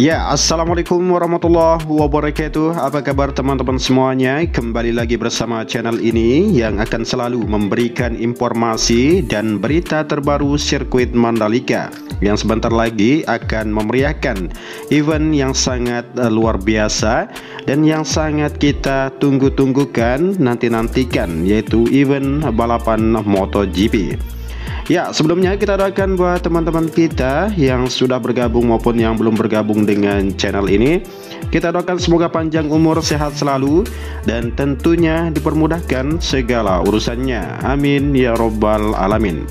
Ya, assalamualaikum warahmatullahi wabarakatuh. Apa kabar teman-teman semuanya? Kembali lagi bersama channel ini yang akan selalu memberikan informasi dan berita terbaru sirkuit Mandalika yang sebentar lagi akan memeriahkan event yang sangat luar biasa dan yang sangat kita tunggu-tunggukan, nanti-nantikan, yaitu event balapan MotoGP. Ya, sebelumnya kita doakan buat teman-teman kita yang sudah bergabung maupun yang belum bergabung dengan channel ini. Kita doakan semoga panjang umur, sehat selalu, dan tentunya dipermudahkan segala urusannya. Amin ya robbal alamin.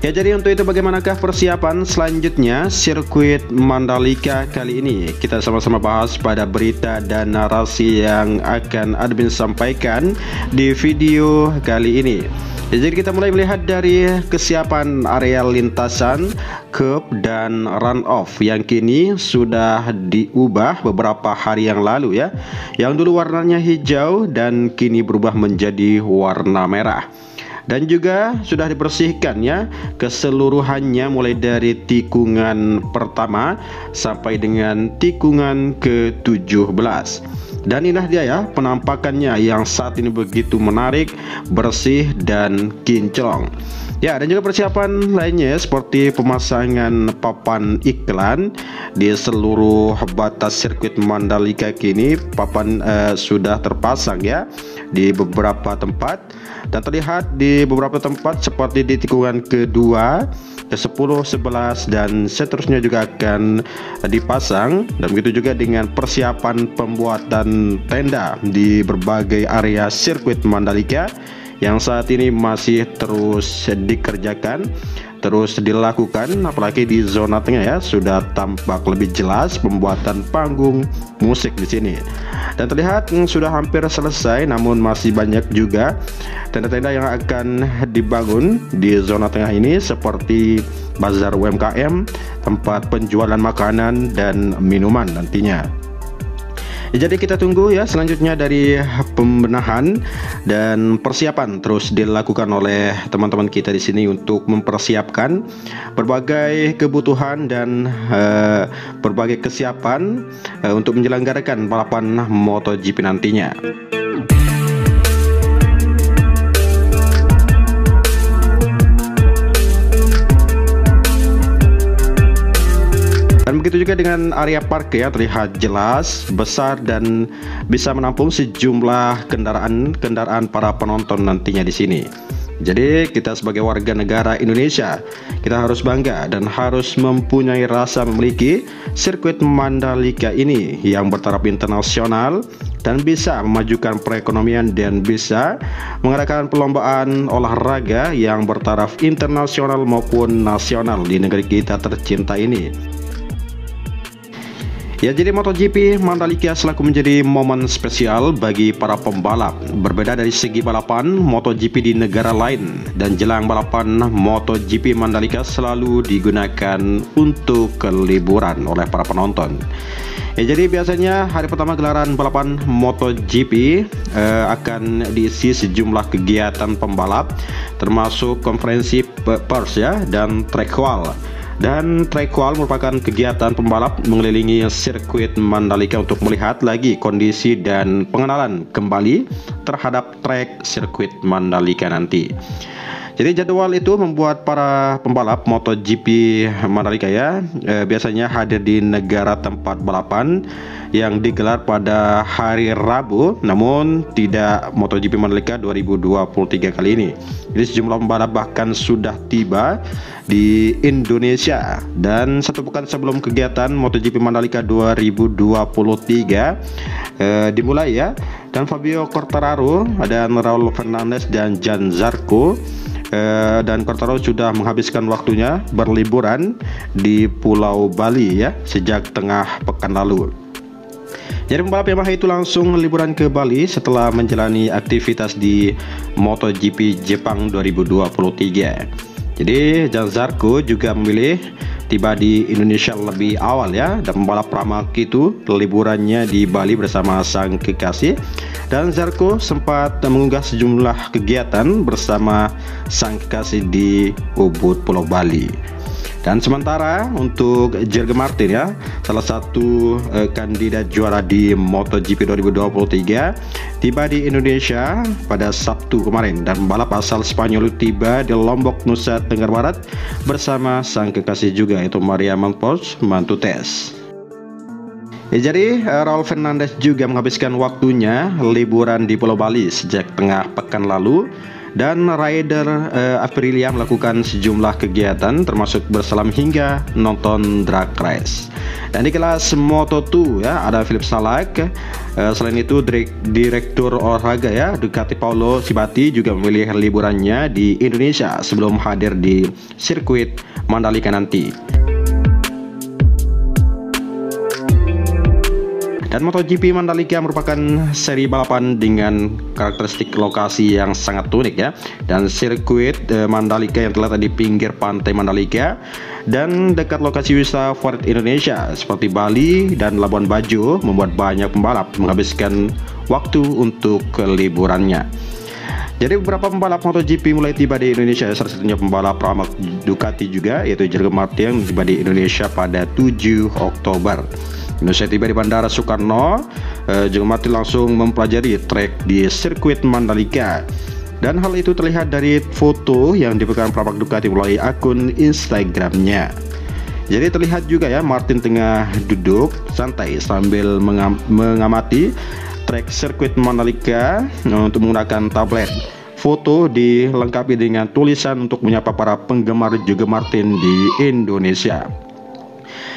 Ya, jadi untuk itu bagaimanakah persiapan selanjutnya sirkuit Mandalika kali ini? Kita sama-sama bahas pada berita dan narasi yang akan admin sampaikan di video kali ini. Jadi kita mulai melihat dari kesiapan area lintasan, curb dan run off yang kini sudah diubah beberapa hari yang lalu ya. Yang dulu warnanya hijau dan kini berubah menjadi warna merah. Dan juga sudah dibersihkan ya keseluruhannya, mulai dari tikungan pertama sampai dengan tikungan ke-17. Dan inilah dia ya penampakannya yang saat ini begitu menarik, bersih dan kinclong. Ya, dan juga persiapan lainnya seperti pemasangan papan iklan di seluruh batas sirkuit Mandalika. Kini papan sudah terpasang ya di beberapa tempat, dan terlihat di beberapa tempat seperti di tikungan kedua, ke-10, 11 dan seterusnya juga akan dipasang. Dan begitu juga dengan persiapan pembuatan tenda di berbagai area sirkuit Mandalika yang saat ini masih terus dikerjakan, terus dilakukan, apalagi di zona tengah ya sudah tampak lebih jelas pembuatan panggung musik di sini. Dan terlihat sudah hampir selesai, namun masih banyak juga tenda-tenda yang akan dibangun di zona tengah ini, seperti bazar UMKM, tempat penjualan makanan dan minuman nantinya. Jadi kita tunggu ya selanjutnya dari pembenahan dan persiapan terus dilakukan oleh teman-teman kita di sini untuk mempersiapkan berbagai kebutuhan dan berbagai kesiapan untuk menyelenggarakan balapan MotoGP nantinya. Dan begitu juga dengan area parkir ya, terlihat jelas, besar dan bisa menampung sejumlah kendaraan para penonton nantinya di sini. Jadi kita sebagai warga negara Indonesia, kita harus bangga dan harus mempunyai rasa memiliki sirkuit Mandalika ini yang bertaraf internasional dan bisa memajukan perekonomian dan bisa mengadakan perlombaan olahraga yang bertaraf internasional maupun nasional di negeri kita tercinta ini. Ya, jadi MotoGP Mandalika selaku menjadi momen spesial bagi para pembalap. Berbeda dari segi balapan MotoGP di negara lain, dan jelang balapan MotoGP Mandalika selalu digunakan untuk liburan oleh para penonton. Ya, jadi biasanya hari pertama gelaran balapan MotoGP akan diisi sejumlah kegiatan pembalap, termasuk konferensi pers ya dan track wall. Dan track wall merupakan kegiatan pembalap mengelilingi sirkuit Mandalika untuk melihat lagi kondisi dan pengenalan kembali terhadap track sirkuit Mandalika nanti. Jadi jadwal itu membuat para pembalap MotoGP Mandalika ya biasanya hadir di negara tempat balapan yang digelar pada hari Rabu, namun tidak MotoGP Mandalika 2023 kali ini. Jadi sejumlah pembalap bahkan sudah tiba di Indonesia, dan satu pekan sebelum kegiatan MotoGP Mandalika 2023 dimulai ya, dan Fabio Quartararo, ada Raul Fernandez dan Jan Zarco. Dan Quartararo sudah menghabiskan waktunya berliburan di Pulau Bali ya sejak tengah pekan lalu. Jadi pembalap Yamaha itu langsung liburan ke Bali setelah menjalani aktivitas di MotoGP Jepang 2023. Jadi Jan Zarco juga memilih tiba di Indonesia lebih awal ya, dan pembalap Pramac itu liburannya di Bali bersama sang kekasih, dan Zarco sempat mengunggah sejumlah kegiatan bersama sang kekasih di Ubud, Pulau Bali. Dan sementara untuk Jorge Martin ya, salah satu kandidat juara di MotoGP 2023, tiba di Indonesia pada Sabtu kemarin, dan pembalap asal Spanyol tiba di Lombok, Nusa Tenggara Barat bersama sang kekasih juga, yaitu Maria Monpos Mantutes. Ya, jadi Raul Fernandez juga menghabiskan waktunya liburan di Pulau Bali sejak tengah pekan lalu. Dan rider Aprilia melakukan sejumlah kegiatan termasuk berselam hingga nonton drag race. Dan di kelas Moto2 ya, ada Philippe Salak. Selain itu direktur olahraga ya Ducati Paolo Sibati juga memilih liburannya di Indonesia sebelum hadir di sirkuit Mandalika nanti. Dan MotoGP Mandalika merupakan seri balapan dengan karakteristik lokasi yang sangat unik ya. Dan sirkuit Mandalika yang terletak di pinggir pantai Mandalika dan dekat lokasi wisata favorit Indonesia seperti Bali dan Labuan Bajo membuat banyak pembalap menghabiskan waktu untuk liburannya. Jadi beberapa pembalap MotoGP mulai tiba di Indonesia, salah satunya pembalap Pramac Ducati juga, yaitu Jorge Martin yang tiba di Indonesia pada 7 Oktober. Indonesia tiba di Bandara Soekarno, Jorge Martin langsung mempelajari trek di sirkuit Mandalika. Dan hal itu terlihat dari foto yang dipegang Pramac Ducati melalui akun Instagramnya. Jadi terlihat juga ya, Martin tengah duduk santai sambil mengamati trek sirkuit Mandalika untuk menggunakan tablet. Foto dilengkapi dengan tulisan untuk menyapa para penggemar Jorge Martin di Indonesia.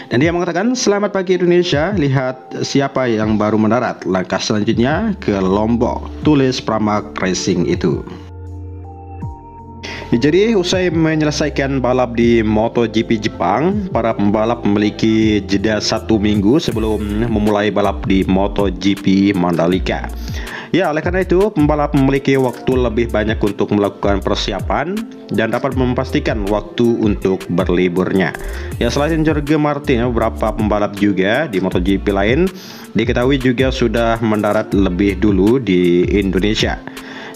Dan dia mengatakan, "Selamat pagi Indonesia, lihat siapa yang baru mendarat. Langkah selanjutnya ke Lombok," tulis Pramac Racing itu. Jadi usai menyelesaikan balap di MotoGP Jepang, para pembalap memiliki jeda 1 minggu sebelum memulai balap di MotoGP Mandalika. Ya, oleh karena itu pembalap memiliki waktu lebih banyak untuk melakukan persiapan dan dapat memastikan waktu untuk berliburnya. Ya, selain Jorge Martin, beberapa pembalap juga di MotoGP lain diketahui juga sudah mendarat lebih dulu di Indonesia.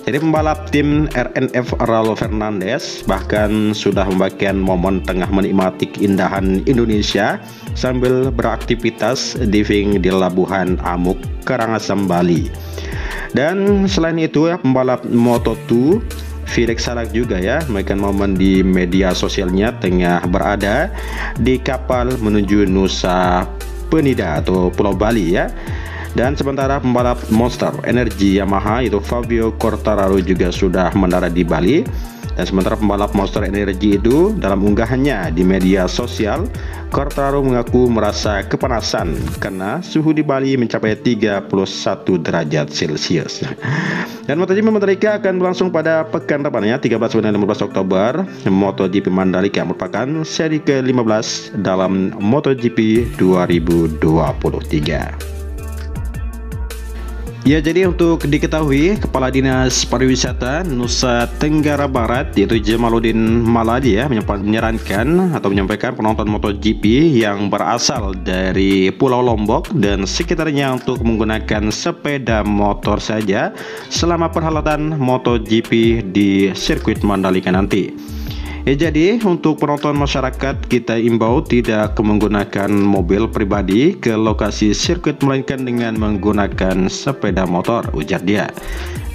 Jadi pembalap tim RNF Raul Fernandez bahkan sudah membagikan momen tengah menikmati keindahan Indonesia sambil beraktivitas diving di Labuhan Amuk, Karangasem, Bali. Dan selain itu ya, pembalap Moto2 Felix Salak juga ya memberikan momen di media sosialnya tengah berada di kapal menuju Nusa Penida atau Pulau Bali ya. Dan sementara pembalap Monster Energy Yamaha itu Fabio Quartararo juga sudah mendarat di Bali. Dan sementara pembalap Monster Energy itu dalam unggahannya di media sosial, Quartararo mengaku merasa kepanasan karena suhu di Bali mencapai 31 derajat Celcius. Dan MotoGP Mandalika akan berlangsung pada pekan depannya 13 dan 15 Oktober. MotoGP Mandalika merupakan seri ke-15 dalam MotoGP 2023. Ya, jadi untuk diketahui, Kepala Dinas Pariwisata Nusa Tenggara Barat yaitu Jamaluddin Maladi ya menyampaikan penonton MotoGP yang berasal dari Pulau Lombok dan sekitarnya untuk menggunakan sepeda motor saja selama perhelatan MotoGP di sirkuit Mandalika nanti. Ya, jadi untuk penonton masyarakat kita imbau tidak menggunakan mobil pribadi ke lokasi sirkuit melainkan dengan menggunakan sepeda motor, ujar dia.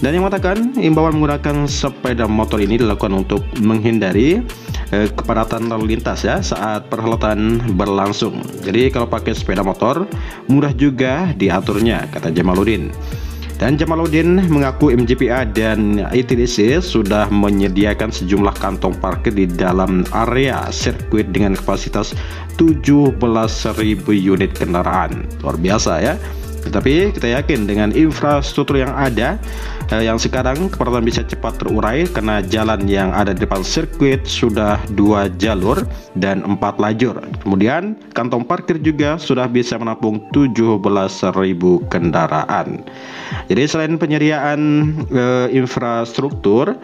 Dan yang mengatakan imbauan menggunakan sepeda motor ini dilakukan untuk menghindari kepadatan lalu lintas ya saat perhelatan berlangsung. Jadi kalau pakai sepeda motor mudah juga diaturnya, kata Jamaluddin. Dan Jamaluddin mengaku MGPA dan ITDC sudah menyediakan sejumlah kantong parkir di dalam area sirkuit dengan kapasitas 17.000 unit kendaraan. Luar biasa ya. Tetapi kita yakin dengan infrastruktur yang ada, yang sekarang kepadatan bisa cepat terurai karena jalan yang ada di depan sirkuit sudah 2 jalur dan 4 lajur. Kemudian kantong parkir juga sudah bisa menampung 17.000 kendaraan. Jadi selain penyediaan infrastruktur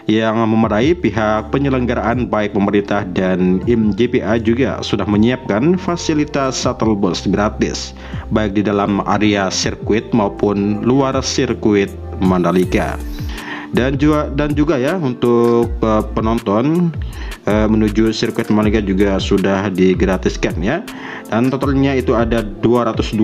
yang memadai, pihak penyelenggaraan baik pemerintah dan IMJPA juga sudah menyiapkan fasilitas shuttle bus gratis baik di dalam area sirkuit maupun luar sirkuit Mandalika. Dan juga ya untuk penonton menuju sirkuit Mandalika juga sudah digratiskan ya. Dan totalnya itu ada 220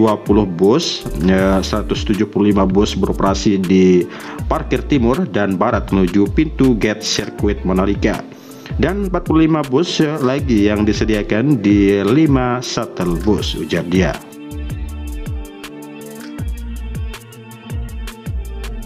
bus, 175 bus beroperasi di parkir timur dan barat menuju pintu gate sirkuit Mandalika. Dan 45 bus lagi yang disediakan di 5 shuttle bus, ujar dia.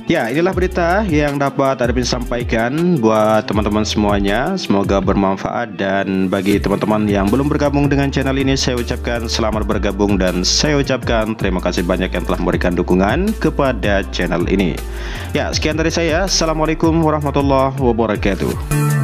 Ya, inilah berita yang dapat Arifin sampaikan buat teman-teman semuanya. Semoga bermanfaat, dan bagi teman-teman yang belum bergabung dengan channel ini, saya ucapkan selamat bergabung dan saya ucapkan terima kasih banyak yang telah memberikan dukungan kepada channel ini. Ya, sekian dari saya. Assalamualaikum warahmatullahi wabarakatuh.